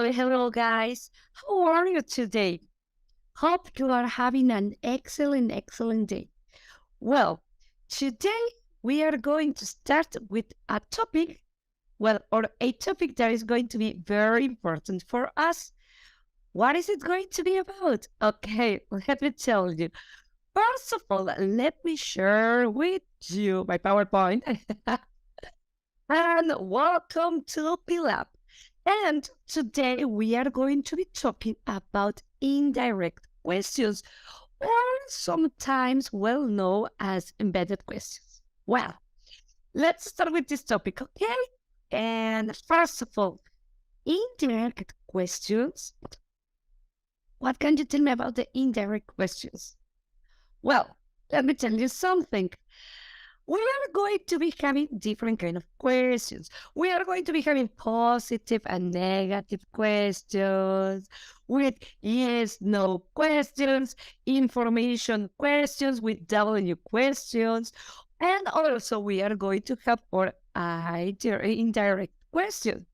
hello, guys. How are you today? Hope you are having an excellent day. Well, today we are going to start with a topic, or a topic that is going to be very important for us. What is it going to be about? Okay, let me tell you. First of all, let me share with you my PowerPoint. And welcome to pilap. And today we are going to be talking about indirect questions, or sometimes well known as embedded questions. Well, let's start with this topic, okay? And first of all, indirect questions. What can you tell me about the indirect questions? Well, let me tell you something. We are going to be having different kind of questions. We are going to be having positive and negative questions, with yes, no questions, information questions, with W questions, and also we are going to have our indirect questions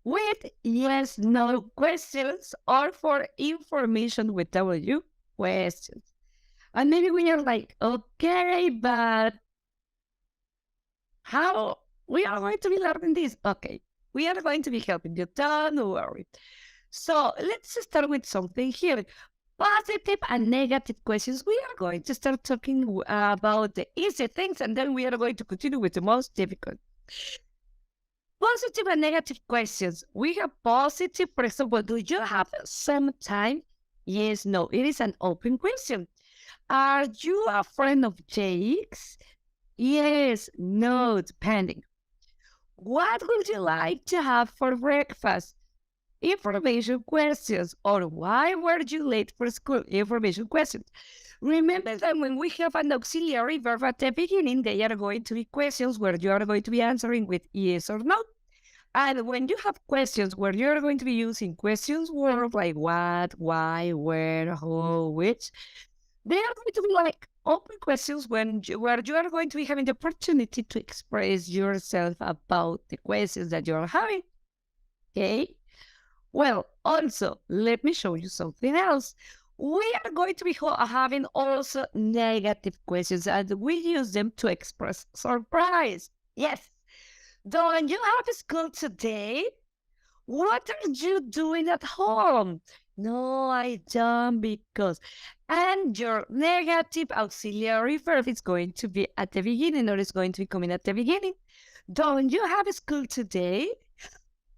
with yes, no questions, or for information with W questions. And maybe we are like, okay, but how we are going to be learning this? Okay, we are going to be helping you. Don't worry. So let's start with something here. Positive and negative questions. We are going to start talking about the easy things, and then we are going to continue with the most difficult. Positive and negative questions. We have positive, for example, do you have some time? Yes, no. It is an open question. Are you a friend of Jake's? Yes, no, depending. What would you like to have for breakfast? Information questions. Or why were you late for school? Information questions. Remember that when we have an auxiliary verb at the beginning, they are going to be questions where you are going to be answering with yes or no. And when you have questions where you're going to be using questions words like what, why, where, who, which, they are going to be like open questions where you are going to be having the opportunity to express yourself about the questions that you're having. Okay? Well, also, let me show you something else. We are going to be having also negative questions, and we use them to express surprise. Yes. Don't you have school today? What are you doing at home? No, I don't, because. And your negative auxiliary verb is going to be at the beginning, or is going to be coming at the beginning. Don't you have school today?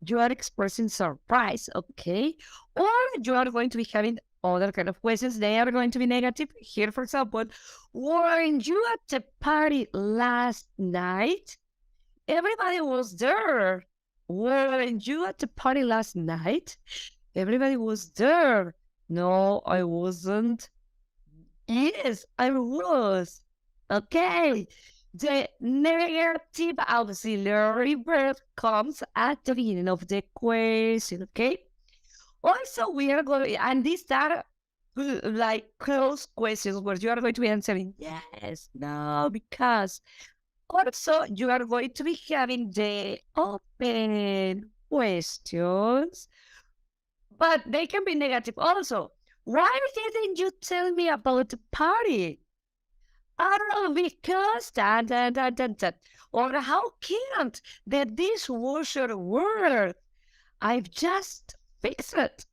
You are expressing surprise, okay? Or you are going to be having other kind of questions. They are going to be negative. Here, for example, weren't you at the party last night? Everybody was there. Weren't you at the party last night? Everybody was there. No, I wasn't. Yes, I was. Okay. The negative auxiliary verb comes at the beginning of the question, okay? Also, we are going, and these are like close questions where you are going to be answering yes, no, because. Also, you are going to be having the open questions, but they can be negative also. Why didn't you tell me about the party? I don't know, because that. Or how can't the dishwasher work? I've just fixed it.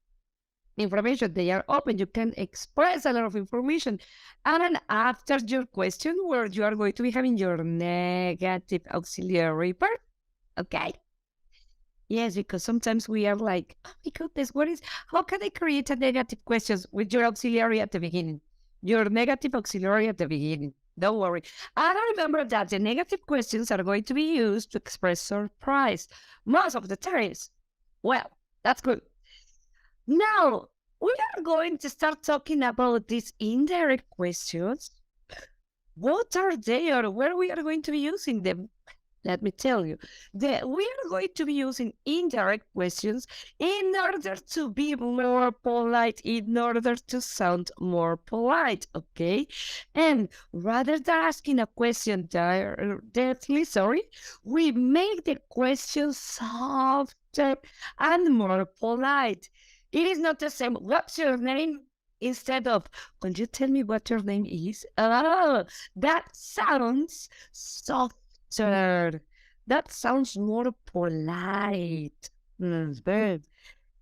Information, they are open. You can express a lot of information. And then after your question where you are going to be having your negative auxiliary verb. Okay. Yes, because sometimes we are like, oh my goodness, how can I create a negative question with your auxiliary at the beginning? Your negative auxiliary at the beginning. Don't worry. And remember that the negative questions are going to be used to express surprise most of the times. Well, that's good. Now, we are going to start talking about these indirect questions. What are they, or where we are going to be using them? Let me tell you, we are going to be using indirect questions in order to be more polite, in order to sound more polite, okay? And rather than asking a question directly, we make the question soft softer and more polite. It is not the same. What's your name? Instead of, could you tell me what your name is? Oh, that sounds softer. That sounds more polite. Verb.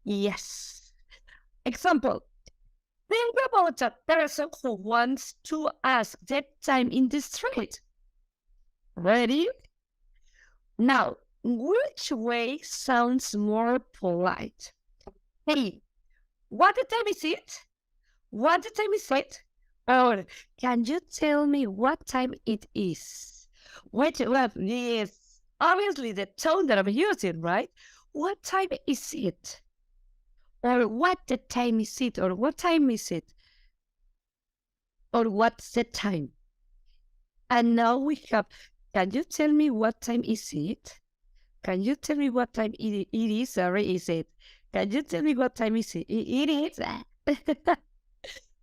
Yes. Example. Think about a person who wants to ask the time in the street. Ready? Now, which way sounds more polite? Hey, what the time is it? What the time is it? Or can you tell me what time it is? Well, yes, obviously the tone that I'm using, right? What time is it? Or what the time is it? Or what time is it? Or what's the time? And now we have, can you tell me what time is it? Can you tell me what time it is? Sorry, is it? Can you tell me what time is it? It is.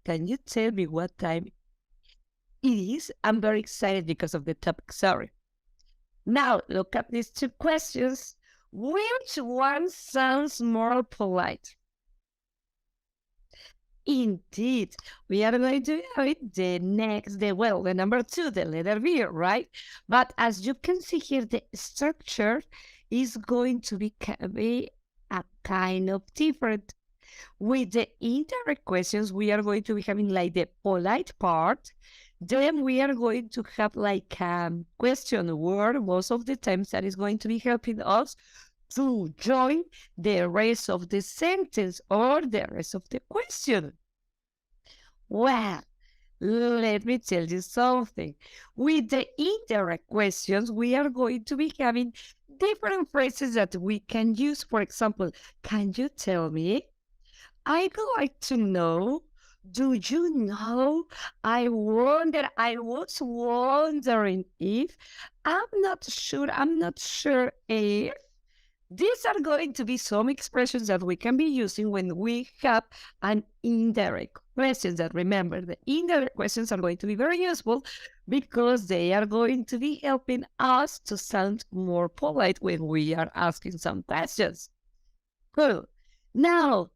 Can you tell me what time it is? I'm very excited because of the topic. Sorry. Now, look at these two questions. Which one sounds more polite? Indeed, we are going to have it the number 2, the letter B, right? But as you can see here, the structure is going to be a kind of different. With the indirect questions, we are going to be having like the polite part. Then we are going to have like a question word most of the times that is going to be helping us to join the rest of the sentence or the rest of the question. Well, let me tell you something. With the indirect questions, we are going to be having different phrases that we can use. For example, can you tell me? I'd like to know. Do you know? I was wondering if, I'm not sure if. These are going to be some expressions that we can be using when we have an indirect questions. That remember, the indirect questions are going to be very useful because they are going to be helping us to sound more polite when we are asking some questions. Cool. Now,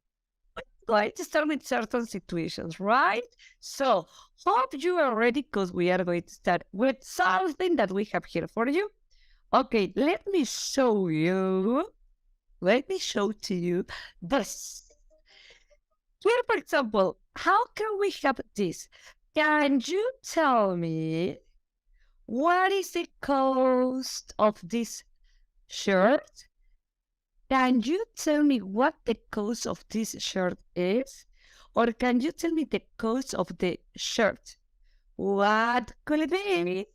going to start with certain situations, right? So, hope you are ready because we are going to start with something that we have here for you. Okay, let me show to you this. Here, for example, how can we have this? Can you tell me what is the cost of this shirt? Can you tell me what the cost of this shirt is? Or can you tell me the cost of the shirt? What could it be?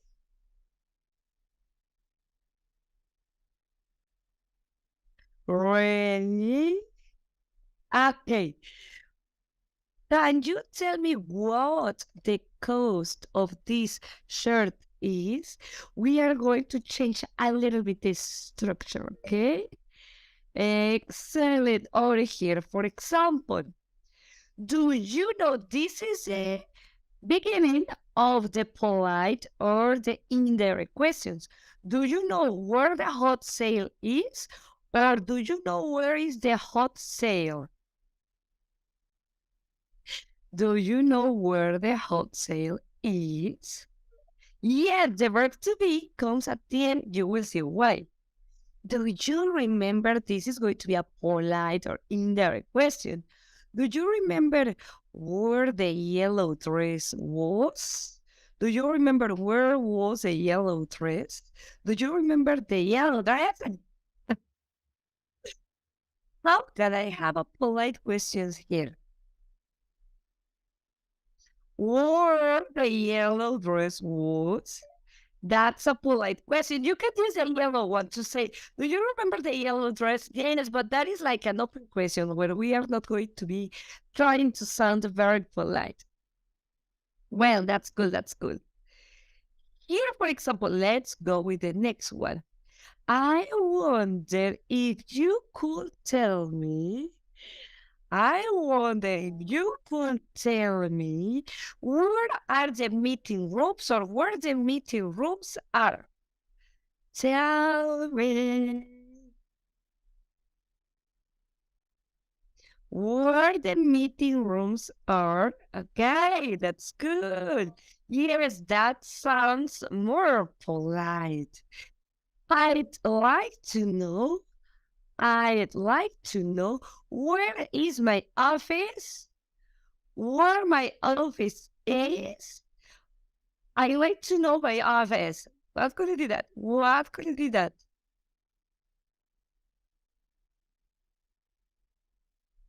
Really? Okay. Can you tell me what the cost of this shirt is? We are going to change a little bit the structure, okay? Excellent. Over here, for example, do you know this is a beginning of the polite or the indirect questions? Do you know where the hot sale is? Or do you know where is the hot sale? Do you know where the hot sale is? Yeah, the verb to be comes at the end. You will see why. Do you remember? This is going to be a polite or indirect question. Do you remember where the yellow dress was? Do you remember where was the yellow dress? Do you remember the yellow dress? How can I have a polite questions here? Where the yellow dress was? That's a polite question. You can use a yellow one to say, do you remember the yellow dress? Yes, but that is like an open question where we are not going to be trying to sound very polite. Well, that's good. That's good. Here, for example, let's go with the next one. I wonder if you could tell me I wonder if you could tell me where are the meeting rooms or where the meeting rooms are. Tell me. where the meeting rooms are. Okay, that's good. Yes, that sounds more polite. I'd like to know, I'd like to know where is my office? Where my office is? I like to know my office. What could you do that? What could you do that?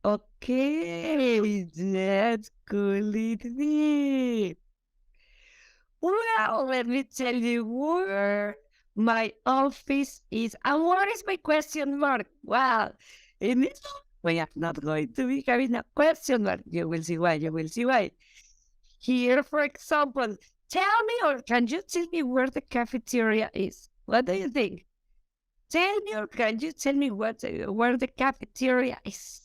Okay, that's cool with me. Well, let me tell you where my office is. And what is my question mark? Well, in this we are not going to be having a question mark. You will see why. You will see why. Here, for example, tell me or can you tell me where the cafeteria is? What do you think? Tell me or can you tell me where the cafeteria is?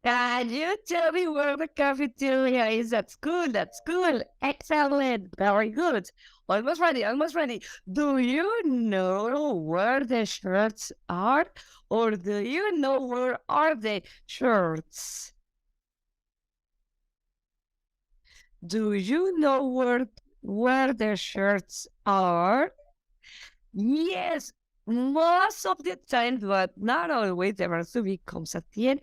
Can you tell me where the cafeteria is at school? That's cool. Excellent. Very good. Almost ready. Almost ready. Do you know where the shirts are? Or do you know where are the shirts? Do you know where the shirts are? Yes, most of the time, but not always. There are to be comes at the end.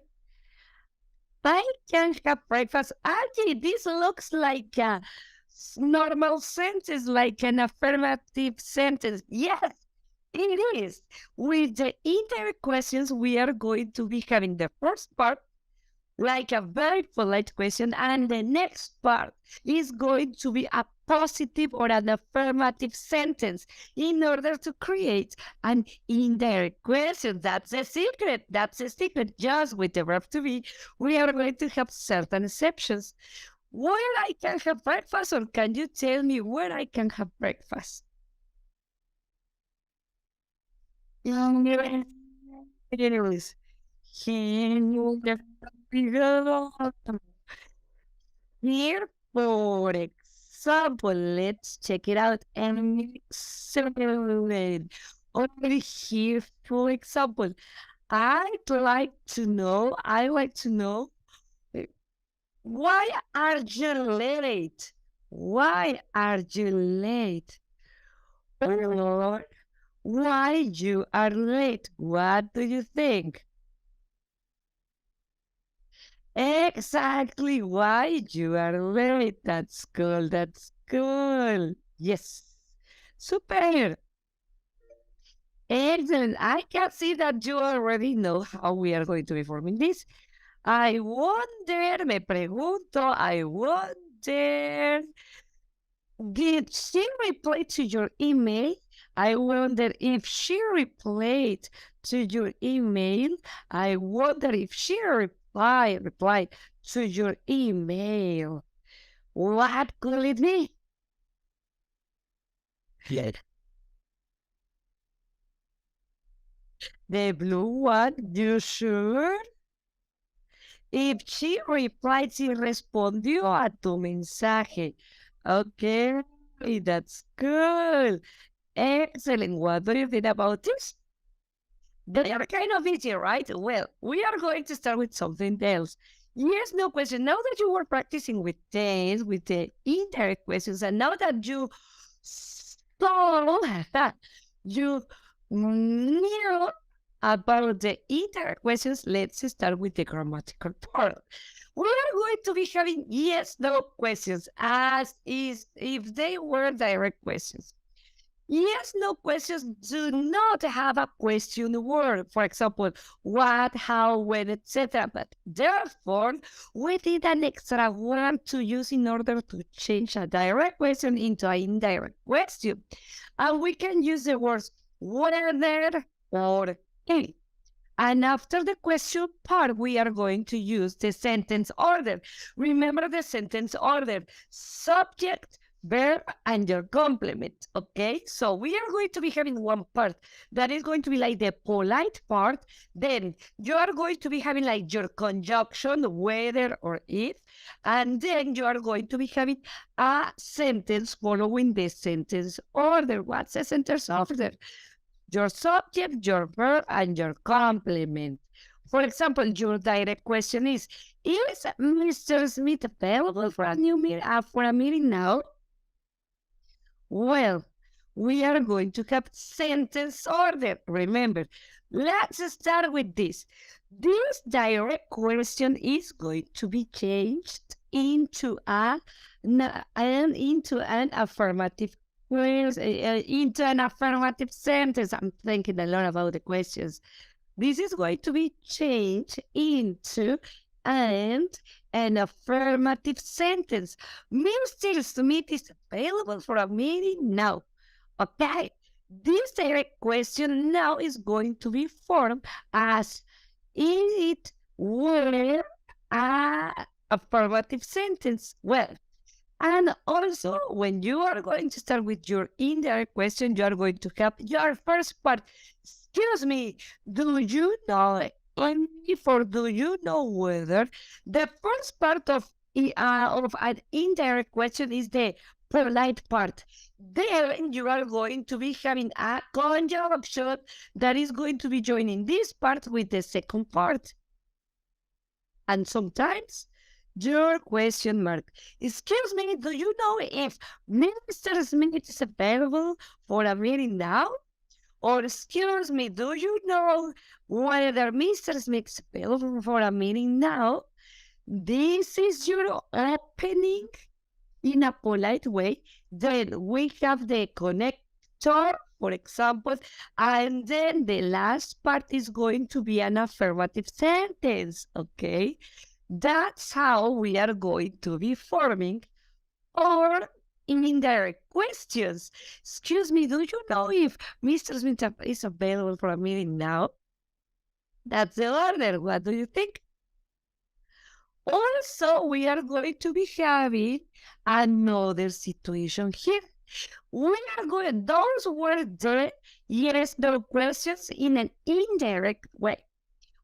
I can have breakfast. Actually, this looks like a normal sentence, like an affirmative sentence. Yes, it is. With the indirect questions, we are going to be having the first part like a very polite question, and the next part is going to be a positive or an affirmative sentence in order to create an indirect question. That's the secret. That's the secret. Just with the verb to be, we are going to have certain exceptions. Where I can have breakfast, or can you tell me where I can have breakfast? Anyways, here, for example, let's check it out and excellent. Over here, for example, I like to know uh, why are you late? Why are you late? Or why you are late? What do you think? Exactly why you are late. That's cool. That's cool. Yes. Super. Excellent. I can see that you already know how we are going to be forming this. I wonder, me pregunto, I wonder, did she reply to your email? I wonder if she replied to your email. I wonder if she replied to your email. What could it be? Yes. The blue one, you sure? If she replied, si respondió a tu mensaje. Okay, that's cool. Excellent. What do you think about this? They are kind of easy, right? Well, we are going to start with something else. Yes, no question. Now that you were practicing with this, with the indirect questions, and now that you saw, you knew about the indirect questions, let's start with the grammatical part. We are going to be having yes, no questions as is if they were direct questions. Yes, no questions do not have a question word. For example, what, how, when, etc. But therefore, we did an extra one to use in order to change a direct question into an indirect question. And we can use the words whether or any. And after the question part, we are going to use the sentence order. Remember the sentence order: subject, verb, and your complement. Okay, so we are going to be having one part that is going to be like the polite part. Then you are going to be having like your conjunction, whether or if, and then you are going to be having a sentence following the sentence order. What's the sentence order? your subject, your verb, and your complement. For example, your direct question is Mr. Smith available for a meeting now? Well, we are going to have sentence order. Remember, let's start with this. This direct question is going to be changed into an affirmative into an affirmative sentence. I'm thinking a lot about the questions. This is going to be changed into an affirmative sentence. Mr. Smith is available for a meeting now. Okay, this direct question now is going to be formed as it were a affirmative sentence. Well, and also, when you are going to start with your indirect question, you are going to have your first part. Excuse me, do you know, or do you know whether the first part of an indirect question is the polite part? Then you are going to be having a conjunction that is going to be joining this part with the second part. And sometimes your question mark. Excuse me, do you know if Mr. Smith is available for a meeting now? Or excuse me, do you know whether Mr. Smith is available for a meeting now? This is your opening in a polite way. Then we have the connector, for example, and then the last part is going to be an affirmative sentence, okay? That's how we are going to be forming our indirect questions. Excuse me, do you know if Mr. Smith is available for a meeting now? That's the order. What do you think? Also, we are going to be having another situation here. We are going, those were the yes, no questions in an indirect way.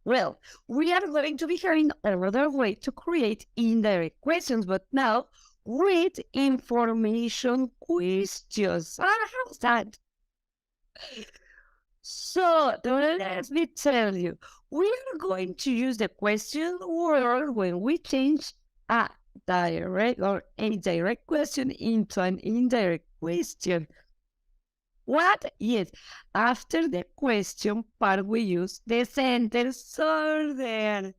Well, we are going to be having another way to create indirect questions, but now with information questions. How's that? So let me tell you, we are going to use the question word when we change a direct or a direct question into an indirect question. What? Yes, after the question part, we use the sentence order.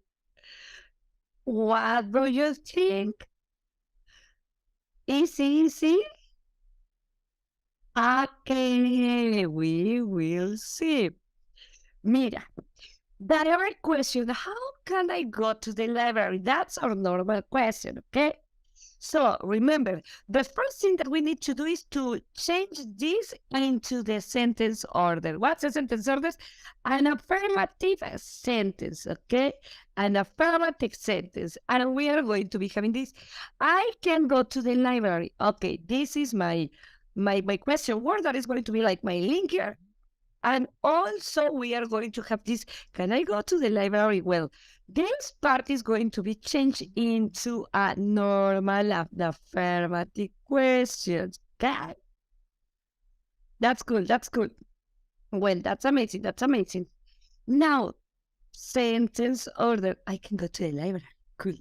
What do you think? Easy? Okay, we will see. Mira, direct question, how can I go to the library? That's our normal question, okay? So remember, the first thing that we need to do is to change this into the sentence order. What's the sentence order? An affirmative sentence, okay? An affirmative sentence. And we are going to be having this. I can go to the library. Okay, this is my question word that is going to be like my link here. And also we are going to have this, can I go to the library? Well, this part is going to be changed into a normal affirmative question. Okay? That's good. Well, that's amazing. Now, sentence order. I can go to the library. Cool.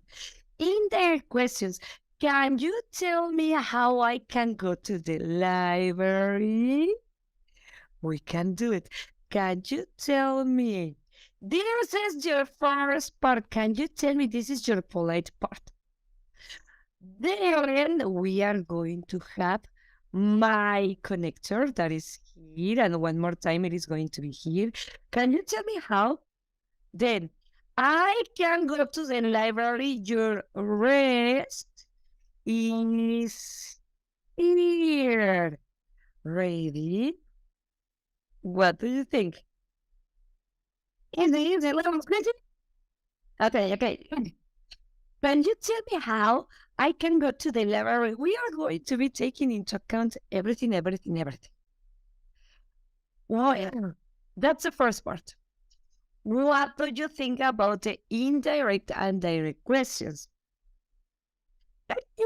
Indirect questions. Can you tell me how I can go to the library? We can do it. Can you tell me? This is your first part. Can you tell me this is your polite part? Then we are going to have my connector that is here. And one more time, it is going to be here. Can you tell me how? Then I can go to the library. Your rest is here. Ready? What do you think? Is it little question? Okay. Can you tell me how I can go to the library? We are going to be taking into account everything. Well, that's the first part. What do you think about the indirect and direct questions?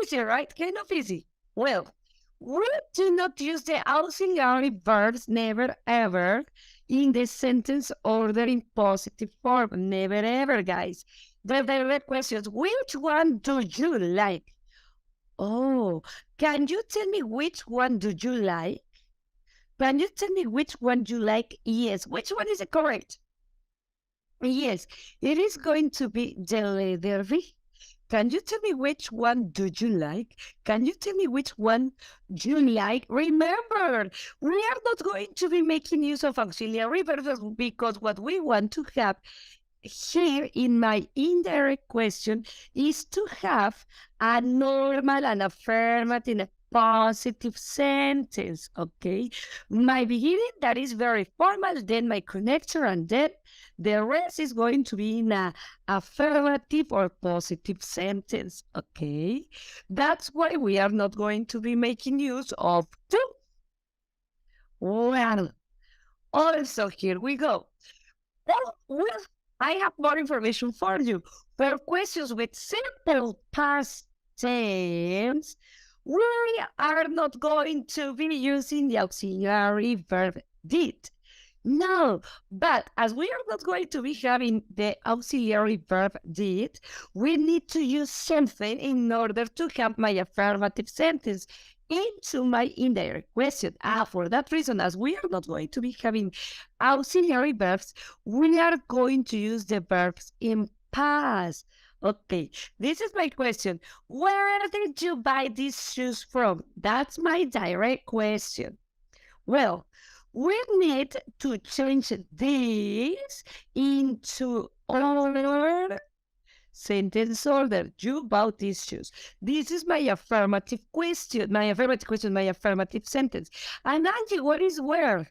Easy, right? Kind of easy. Well, We do not use the auxiliary verbs never ever in the sentence order in positive form. Never ever, guys. The direct questions. Which one do you like? Oh, can you tell me which one do you like? Can you tell me which one you like? Yes. Which one is correct? Yes, it is going to be the letter V. Can you tell me which one do you like? Can you tell me which one you like? Remember, we are not going to be making use of auxiliary verbs because what we want to have here in my indirect question is to have a normal and affirmative positive sentence, okay? My beginning, that is very formal, then my connector, and then the rest is going to be in a affirmative or positive sentence, okay? That's why we are not going to be making use of to. Well, also here we go. Well, I have more information for you. For questions with simple past tense, we are not going to be using the auxiliary verb did. No, but as we are not going to be having the auxiliary verb did, we need to use something in order to have my affirmative sentence into my indirect question. For that reason, as we are not going to be having auxiliary verbs, we are going to use the verbs in past. Okay, this is my question. Where did you buy these shoes from? That's my direct question. Well, we need to change this into our sentence order. You bought these shoes. This is my affirmative question, my affirmative sentence. And Angie, what is where?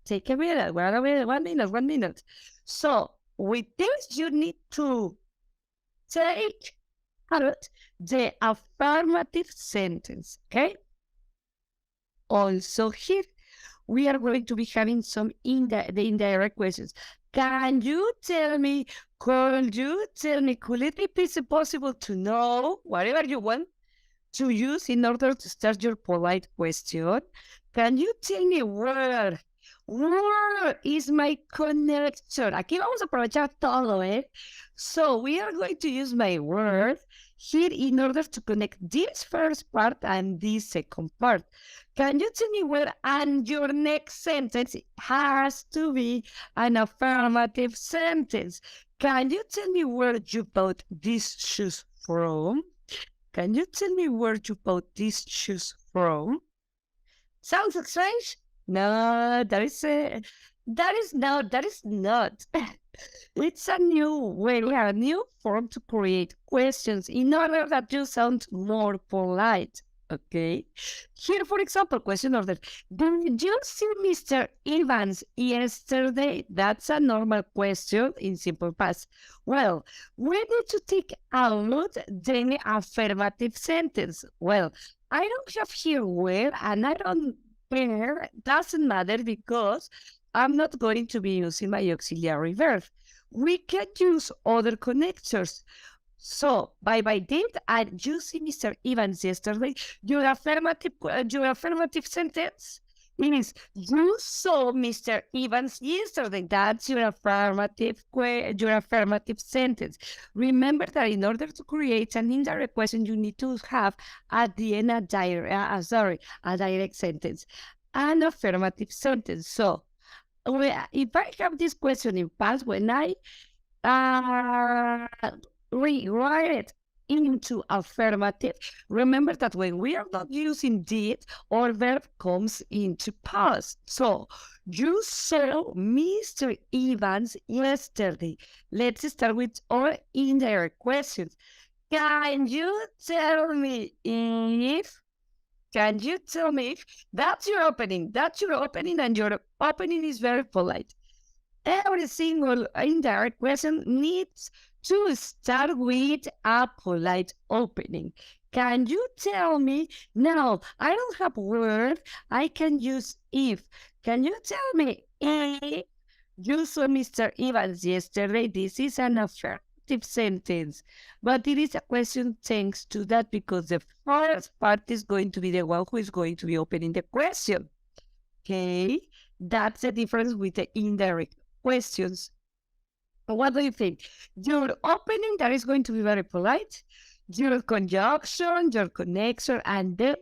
Take a minute, 1 minute. So with this, you need to take out the affirmative sentence, okay? Also here, we are going to be having some the indirect questions. Can you tell me, could it be possible to know whatever you want to use in order to start your polite question? Can you tell me where is my connector? Aquí vamos a aprovechar todo, ¿eh? So we are going to use my word here in order to connect this first part and this second part. Can you tell me where? And your next sentence has to be an affirmative sentence. Can you tell me where you bought these shoes from? Can you tell me where you bought these shoes from? Sounds strange? No, that is not. It's a new way, a new form to create questions in order that you sound more polite. Okay. Here, for example, question order. Did you see Mr. Evans yesterday? That's a normal question in simple past. Well, we need to take out the affirmative sentence. Well, I don't have here where, and I don't care. Doesn't matter because I'm not going to be using my auxiliary verb. We can use other connectors. So, by did and you see Mr. Evans yesterday, your affirmative sentence is you saw Mr. Evans yesterday. That's your affirmative sentence. Remember that in order to create an indirect question, you need to have at the end a direct sentence, an affirmative sentence. So, if I have this question in past, when I rewrite it into affirmative, remember that when we are not using did, our verb comes into past. So, you saw Mr. Evans yesterday. Let's start with our indirect questions. Can you tell me if that's your opening? That's your opening, and your opening is very polite. Every single indirect question needs to start with a polite opening. Can you tell me? No, I don't have word. I can use if. Can you tell me if you saw Mr. Evans yesterday? This is an affirmative affirmative sentence, but it is a question thanks to that because the first part is going to be the one who is going to be opening the question. Okay, that's the difference with the indirect questions. What do you think? Your opening, that is going to be very polite. Your conjunction, your connection, and the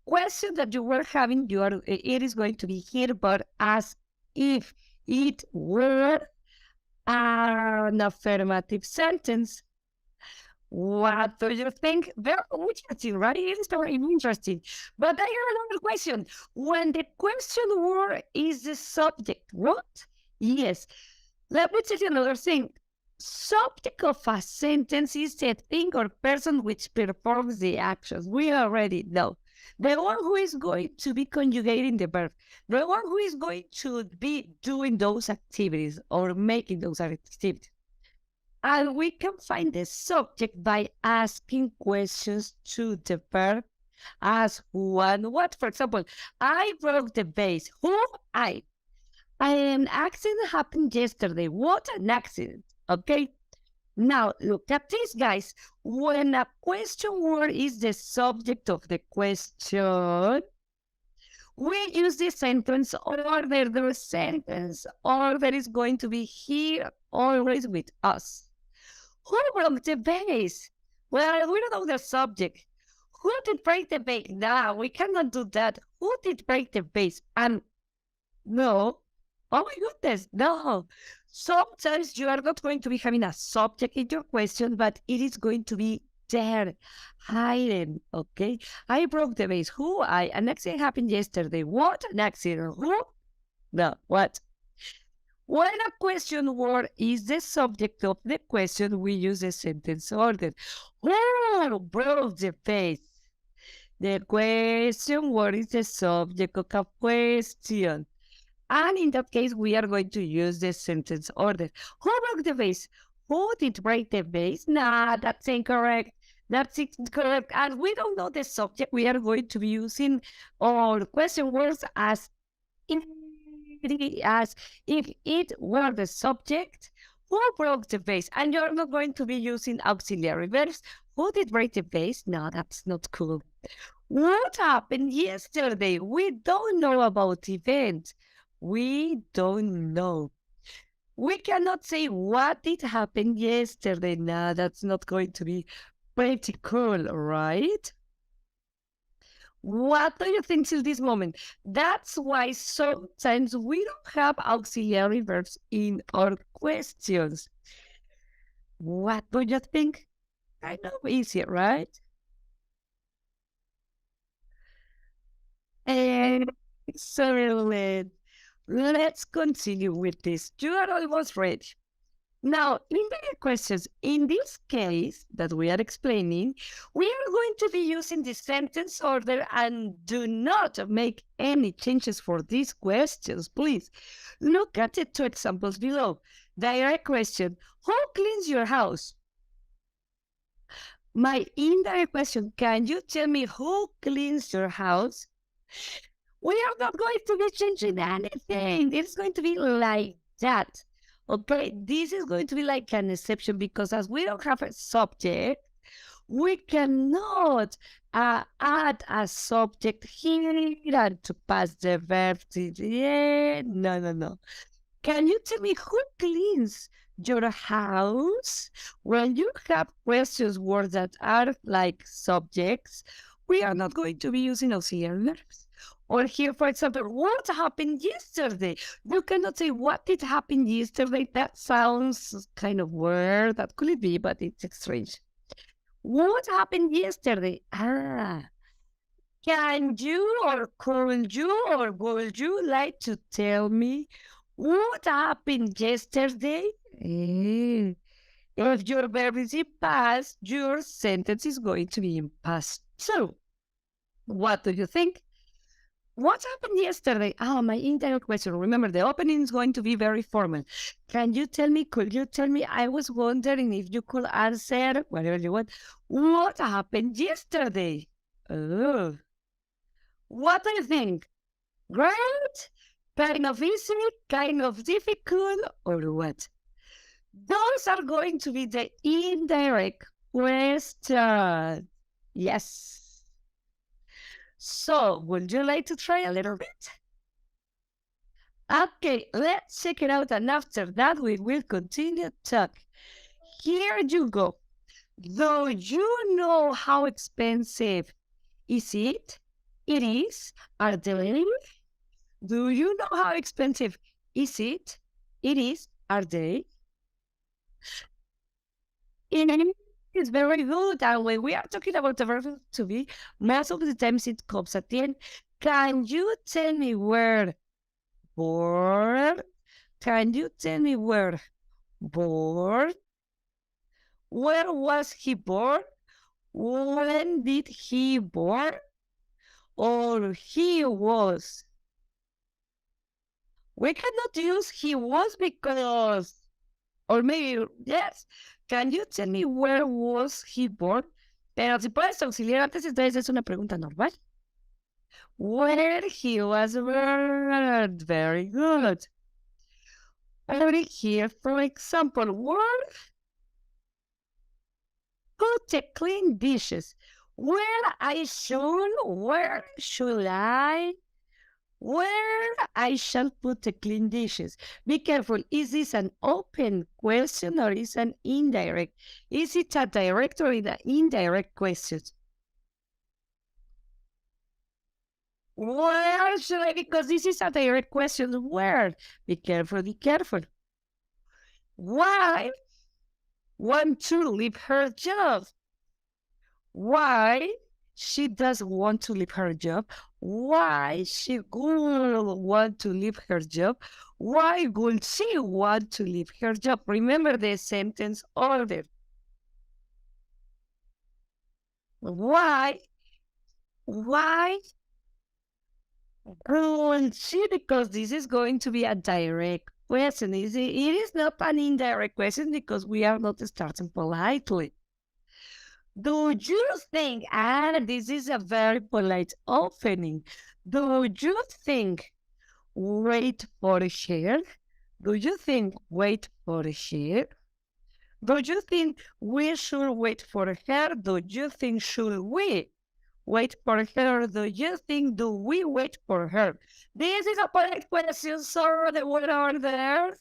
question that you were having, it is going to be here, but as if it were an affirmative sentence. What do you think? Very interesting, right? It is very interesting. But I have another question. When the question word is the subject, what? Yes. Let me tell you another thing. Subject of a sentence is the thing or person which performs the actions. We already know. The one who is going to be conjugating the verb. The one who is going to be doing those activities or making those activities. And we can find the subject by asking questions to the verb as who and what. For example, I broke the vase. Who? I. An accident happened yesterday. What an accident. Okay. Now, look at this, guys. When a question word is the subject of the question, we use the sentence order. The sentence order is going to be here always with us. Who broke the vase? Well, we don't know the subject. Who did break the vase? No, we cannot do that. Who did break the vase? And no. Oh my goodness, no. Sometimes you are not going to be having a subject in your question, but it is going to be there, hidden, okay? I broke the vase. Who? I. An accident happened yesterday. What? An accident. Who? No, what? When a question word is the subject of the question, we use the sentence order. Who broke the vase? The question word is the subject of a question. And in that case, we are going to use the sentence order. Who broke the vase? Who did break the vase? Nah, that's incorrect. That's incorrect. And we don't know the subject. We are going to be using our question words as if it were the subject. Who broke the vase? And you're not going to be using auxiliary verbs. Who did break the vase? No, that's not cool. What happened yesterday? We don't know about events. We don't know. We cannot say what did happen yesterday. No, that's not going to be pretty cool, right? What do you think till this moment? That's why sometimes we don't have auxiliary verbs in our questions. What do you think? Kind of easy, right? Excellent. Let's continue with this. You are almost ready. Now, in the questions, in this case that we are explaining, we are going to be using the sentence order and do not make any changes for these questions, please. Look at the two examples below. Direct question, who cleans your house? My indirect question, can you tell me who cleans your house? We are not going to be changing anything. It's going to be like that. Okay, this is going to be like an exception because as we don't have a subject, we cannot add a subject here and to pass the verb to the end. No, no, no. Can you tell me who cleans your house? When you have questions words that are like subjects, we are not going to be using auxiliary verbs. Or here, for example, what happened yesterday? You cannot say what did happen yesterday. That sounds kind of weird. That could it be, but it's strange. What happened yesterday? Can you or could you or would you like to tell me what happened yesterday? If your verb is in past, your sentence is going to be in past too. What do you think? What happened yesterday? My indirect question. Remember, the opening is going to be very formal. Can you tell me, could you tell me? I was wondering if you could answer, whatever you want. What happened yesterday? Oh. What do you think? Great? Kind of easy? Kind of difficult? Or what? Those are going to be the indirect questions. Yes. So, would you like to try a little bit? Okay, let's check it out, and after that, we will continue talk. Here you go. Do you know how expensive is it? It is. Are they? Do you know how expensive is it? It is. Are they? It is very good. And when we are talking about the verb to be, most of the times it comes at the end. Can you tell me where born? Can you tell me where born? Where was he born? When did he born? Or he was? We cannot use he was because, or maybe, yes. Can you tell me where was he born? Pero si puedes auxiliar antes, entonces es una pregunta normal. Where he was born. Very good. Over here, for example, where put the clean dishes. Where should I? Where I shall put the clean dishes. Be careful. Is this an open question or is an indirect? Is it a direct or an indirect question? Where should I? Because this is a direct question. Where? Be careful. Be careful. Why want to leave her job? Why she doesn't want to leave her job? Why she will want to leave her job? Why would she want to leave her job? Remember the sentence order. Why? Why would she? Because this is going to be a direct question. It is not an indirect question because we are not starting politely. Do you think, and this is a very polite opening, do you think wait for a share? Do you think wait for a share? Do you think we should wait for her? Do you think should we wait for her? Do you think do we wait for her? This is a polite question, so the word order.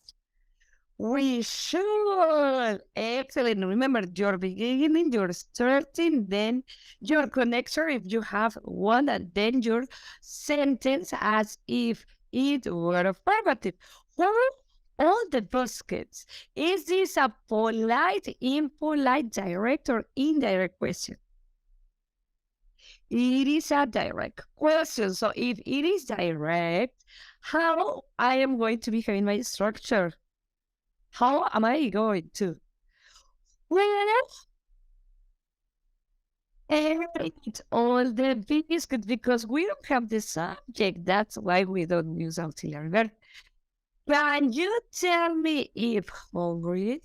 We should. Excellent. Remember, you're beginning, you're starting, then your connection if you have one, and then your sentence as if it were affirmative. Who all the baskets? Is this a polite, impolite, direct, or indirect question? It is a direct question. So if it is direct, how I am going to be having my structure? How am I going to? Well, eat all the biscuits because we don't have the subject. That's why we don't use auxiliary verb. Can you tell me if hungry?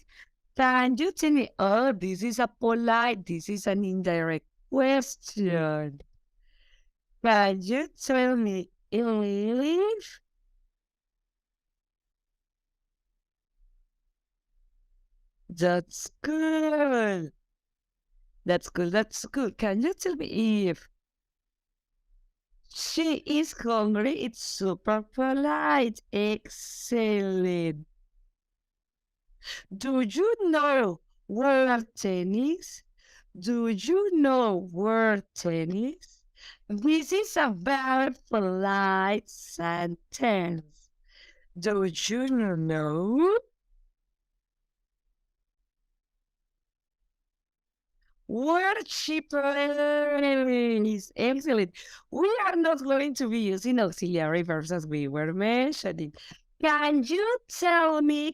Can you tell me, oh, this is a polite, this is an indirect question. Can you tell me if? That's good. That's good. That's good. Can you tell me if she is hungry? It's super polite. Excellent. Do you know where tennis? Do you know where tennis? This is a very polite sentence. Do you know? Word cheapers. Excellent. We are not going to be using auxiliary verbs as we were mentioning. Can you tell me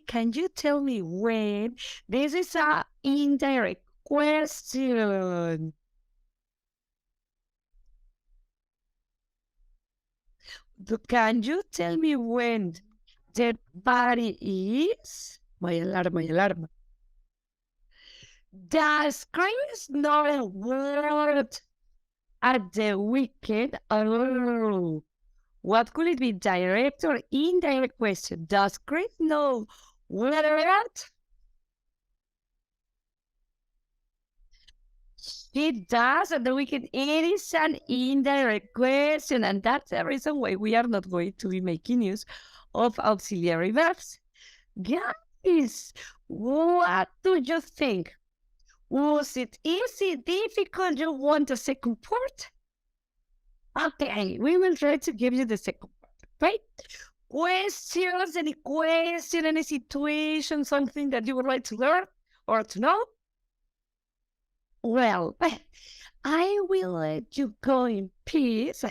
when? This is a indirect question. Can you tell me when the party is? My alarma, my alarma. The screen is not a word at the weekend. Oh, what could it be? Direct or indirect question? Does Chris know whether or not? It does, and the weekend it is an indirect question, and that's the reason why we are not going to be making use of auxiliary verbs. Guys, what do you think? Was it easy, difficult? You want the second part? Okay, we will try to give you the second part, right? Questions, any question, any situation, something that you would like to learn or to know? Well, I will let you go in peace.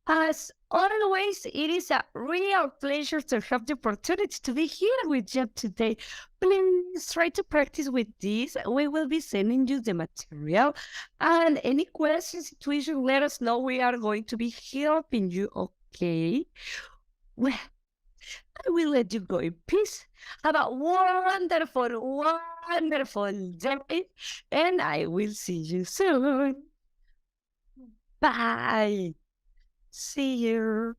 As always, it is a real pleasure to have the opportunity to be here with you today. Please try to practice with this. We will be sending you the material. And any question, situation, let us know. We are going to be helping you, okay? Well, I will let you go in peace. Have a wonderful, wonderful day. And I will see you soon. Bye. See you.